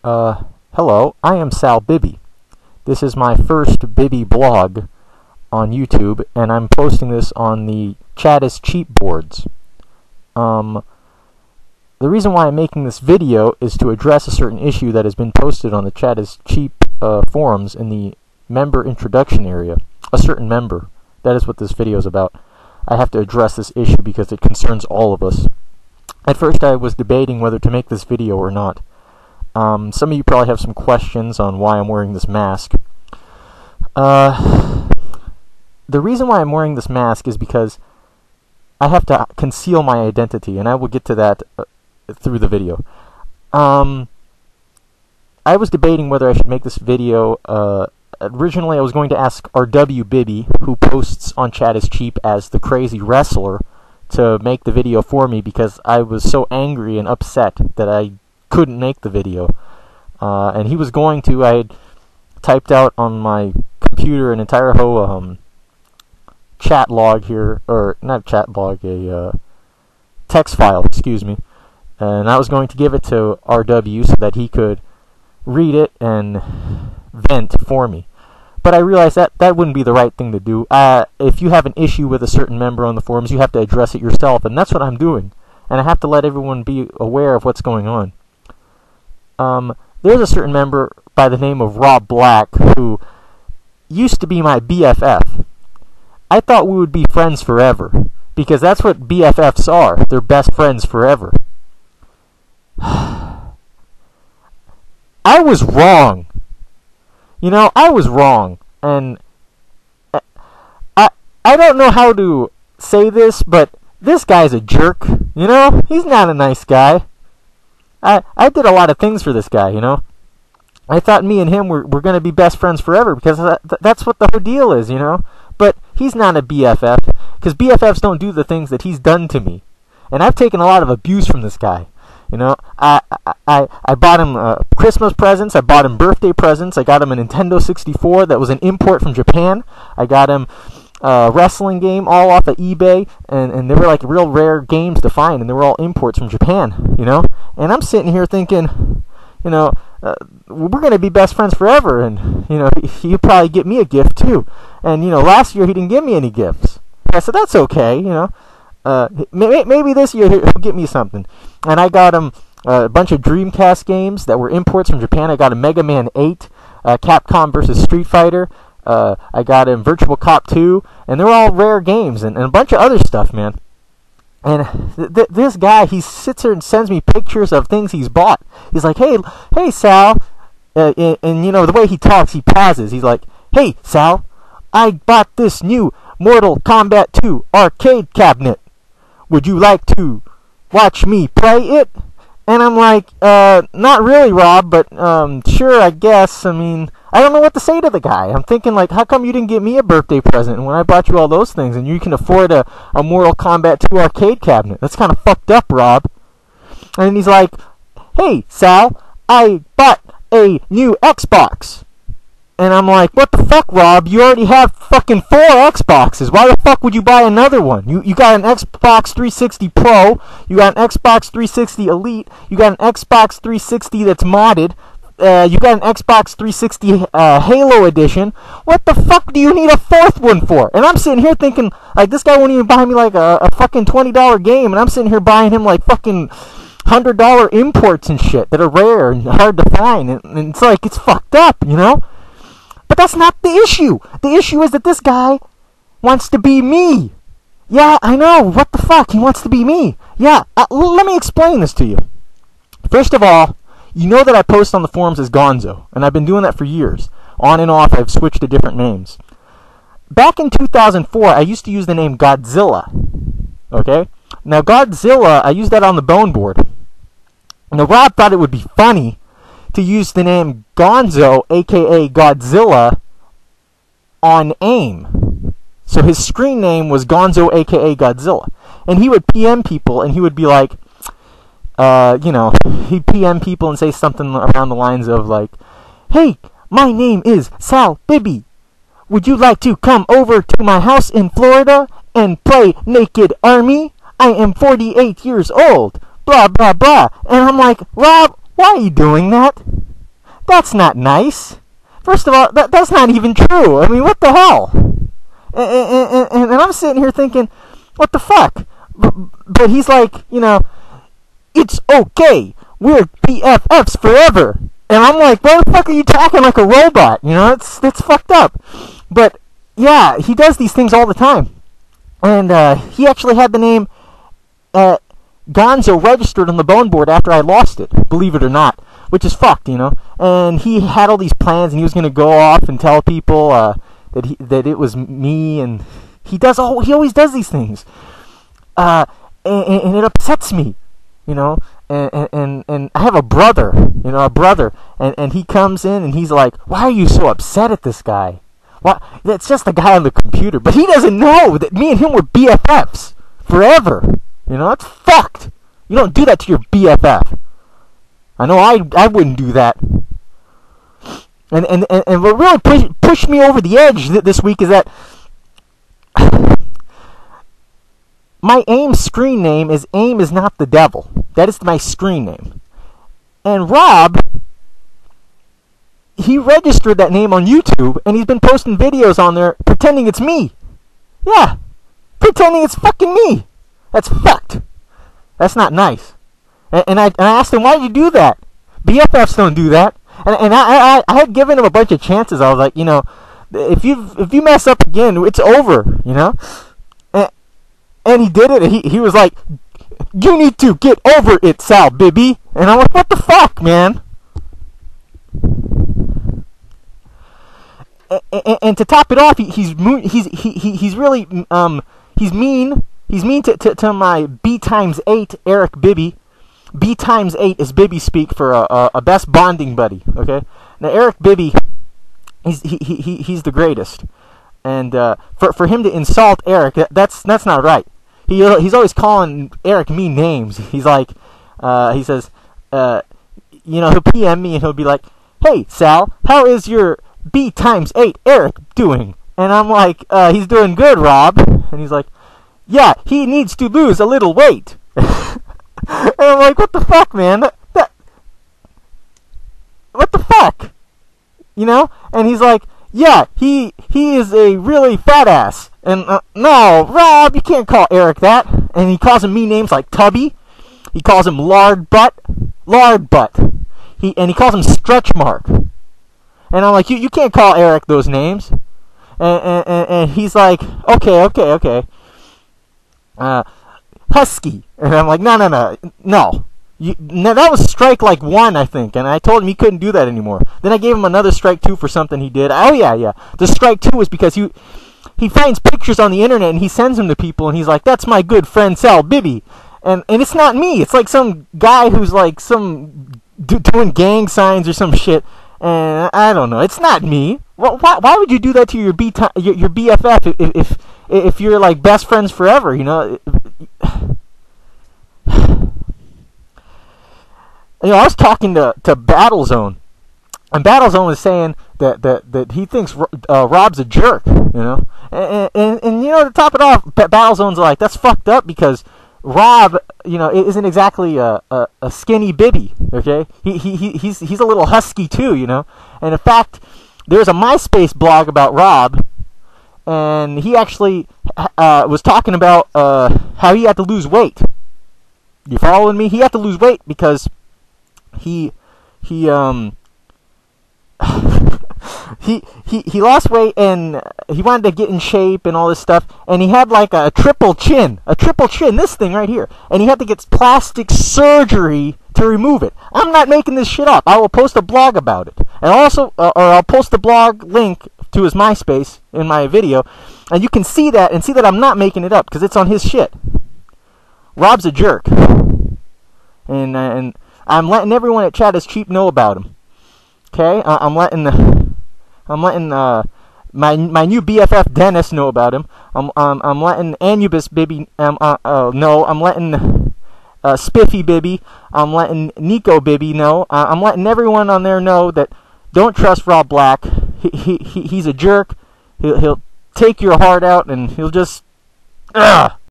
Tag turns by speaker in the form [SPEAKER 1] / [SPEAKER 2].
[SPEAKER 1] Hello, I am Sal Bibby. This is my first Bibby blog on YouTube, and I'm posting this on the ChatIsCheap boards. The reason why I'm making this video is to address a certain issue that has been posted on the ChatIsCheap forums in the member introduction area. A certain member. That is what this video is about. I have to address this issue because it concerns all of us. At first I was debating whether to make this video or not. Some of you probably have some questions on why I'm wearing this mask. The reason why I'm wearing this mask is because I have to conceal my identity, and I will get to that through the video. I was debating whether I should make this video. Originally I was going to ask RW Bibby, who posts on ChatIsCheap as the crazy wrestler, to make the video for me because I was so angry and upset that I couldn't make the video, and he was going to. I had typed out on my computer an entire chat log here, or not chat log, a text file, excuse me, and I was going to give it to RW so that he could read it and vent for me. But I realized that wouldn't be the right thing to do. If you have an issue with a certain member on the forums, you have to address it yourself, and that's what I'm doing, and I have to let everyone be aware of what's going on. There's a certain member by the name of Rob Black who used to be my BFF. I thought we would be friends forever, because that's what BFFs are. They're best friends forever. I was wrong. You know, I was wrong. And I don't know how to say this, but this guy's a jerk. You know, he's not a nice guy. I did a lot of things for this guy, you know. I thought me and him were going to be best friends forever because that's what the whole deal is, you know. But he's not a BFF because BFFs don't do the things that he's done to me. And I've taken a lot of abuse from this guy, you know. I bought him Christmas presents. I bought him birthday presents. I got him a Nintendo 64 that was an import from Japan. I got him wrestling game all off of eBay, and they were like real rare games to find, and they were all imports from Japan, you know. And I'm sitting here thinking, you know, we're gonna be best friends forever, and you know, he'll probably get me a gift too. And you know, last year he didn't give me any gifts. I said that's okay, you know. Maybe this year he'll get me something. And I got him a bunch of Dreamcast games that were imports from Japan. I got a Mega Man 8, Capcom vs. Street Fighter. I got him Virtual Cop 2, and they're all rare games, and a bunch of other stuff, man. And this guy, he sits here and sends me pictures of things he's bought. He's like, hey Sal, and you know, the way he talks, he pauses. He's like, hey Sal, I bought this new Mortal Kombat 2 arcade cabinet. Would you like to watch me play it? And I'm like, not really, Rob, but sure, I guess. I mean, I don't know what to say to the guy. I'm thinking, like, how come you didn't get me a birthday present when I bought you all those things, and you can afford a Mortal Kombat 2 arcade cabinet? That's kind of fucked up, Rob. And he's like, hey, Sal, I bought a new Xbox. And I'm like, what the fuck, Rob? You already have fucking 4 Xboxes. Why the fuck would you buy another one? You got an Xbox 360 Pro. You got an Xbox 360 Elite. You got an Xbox 360 that's modded. You got an Xbox 360 Halo Edition. What the fuck do you need a 4th one for? And I'm sitting here thinking, like, this guy won't even buy me, like, a fucking $20 game. And I'm sitting here buying him, like, fucking $100 imports and shit that are rare and hard to find. And it's like, it's fucked up, you know? But that's not the issue. The issue is that this guy wants to be me. Yeah, I know. What the fuck? He wants to be me. Yeah, let me explain this to you. First of all, you know that I post on the forums as Gonzo, and I've been doing that for years. On and off, I've switched to different names. Back in 2004, I used to use the name Godzilla. Okay? Now, Godzilla, I used that on the bone board. Now, Rob thought it would be funny to use the name Gonzo, aka Godzilla, on AIM. So his screen name was Gonzo, aka Godzilla. And he would PM people, and he would be like, you know, he'd PM people and say something around the lines of like, hey, my name is Sal Bibby. Would you like to come over to my house in Florida and play Naked Army? I am 48 years old. Blah, blah, blah. And I'm like, Rob, why are you doing that? That's not nice. First of all, that's not even true. I mean, what the hell? And I'm sitting here thinking, what the fuck? But he's like, you know, it's okay. We're BFFs forever. And I'm like, why the fuck are you talking like a robot? You know, it's fucked up. But yeah, he does these things all the time. And he actually had the name Gonzo registered on the bone board after I lost it, believe it or not, which is fucked, you know. And he had all these plans, and he was going to go off and tell people that it was me, and he always does these things. And it upsets me, you know. And I have a brother, and he comes in and he's like, why are you so upset at this guy? Why? That's just a guy on the computer. But he doesn't know that me and him were BFFs forever. You know, that's fucked. You don't do that to your BFF. I know I wouldn't do that. And what really pushed me over the edge this week is that my AIM screen name is AIM is not the devil. That is my screen name. And Rob, he registered that name on YouTube, and he's been posting videos on there pretending it's me. Yeah, pretending it's fucking me. That's fucked. That's not nice. And I asked him, why did you do that? BFFs don't do that. And I had given him a bunch of chances. I was like, you know, if you mess up again, it's over, you know. And he did it. And he was like, you need to get over it, Sal, Bibby. And I'm like, what the fuck, man? And to top it off, he's really mean. He's mean to my B times 8 Eric Bibby. B times 8 is Bibby speak for a best bonding buddy. Okay, now Eric Bibby, he's the greatest, and for him to insult Eric, that's not right. He's always calling Eric mean names. He's like, he says, you know, he'll PM me and he'll be like, hey Sal, how is your B times 8 Eric doing? And I'm like, he's doing good, Rob. And he's like, yeah, he needs to lose a little weight. And I'm like, what the fuck, man? What the fuck? You know? And he's like, yeah, he is a really fat ass. And no, Rob, you can't call Eric that. And he calls him mean names like Tubby. He calls him lard butt. He calls him stretch mark. And I'm like, you can't call Eric those names. And he's like, okay. Husky. And I'm like, no. That was strike like 1, I think. And I told him he couldn't do that anymore. Then I gave him another strike 2 for something he did. Oh, yeah. The strike 2 was because he finds pictures on the internet and he sends them to people. And he's like, that's my good friend Sal Bibby. And it's not me. It's like some guy who's like doing gang signs or some shit. And I don't know. It's not me. Why would you do that to your BFF if you're like best friends forever? You know. You know, I was talking to Battlezone, and Battlezone was saying that he thinks Rob's a jerk. You know, and you know, to top it off, Battlezone's like, that's fucked up because Rob, you know, isn't exactly a skinny Bibby. Okay, he's a little husky too. You know, and in fact, there's a MySpace blog about Rob, and he actually was talking about how he had to lose weight. You following me? He had to lose weight because he lost weight and he wanted to get in shape and all this stuff, and he had like a triple chin, this thing right here, and he had to get plastic surgery to remove it. I'm not making this shit up. I will post a blog about it, and also, or I'll post the blog link to his MySpace in my video, and you can see that and see that I'm not making it up because it's on his shit. Rob's a jerk, and I'm letting everyone at ChatIsCheap know about him. Okay, I'm letting my new BFF Dennis know about him. I'm letting Anubis Bibby know. I'm letting Spiffy Bibby. I'm letting Nico Bibby know. I'm letting everyone on there know that don't trust Rob Black. He's a jerk. He'll take your heart out and he'll just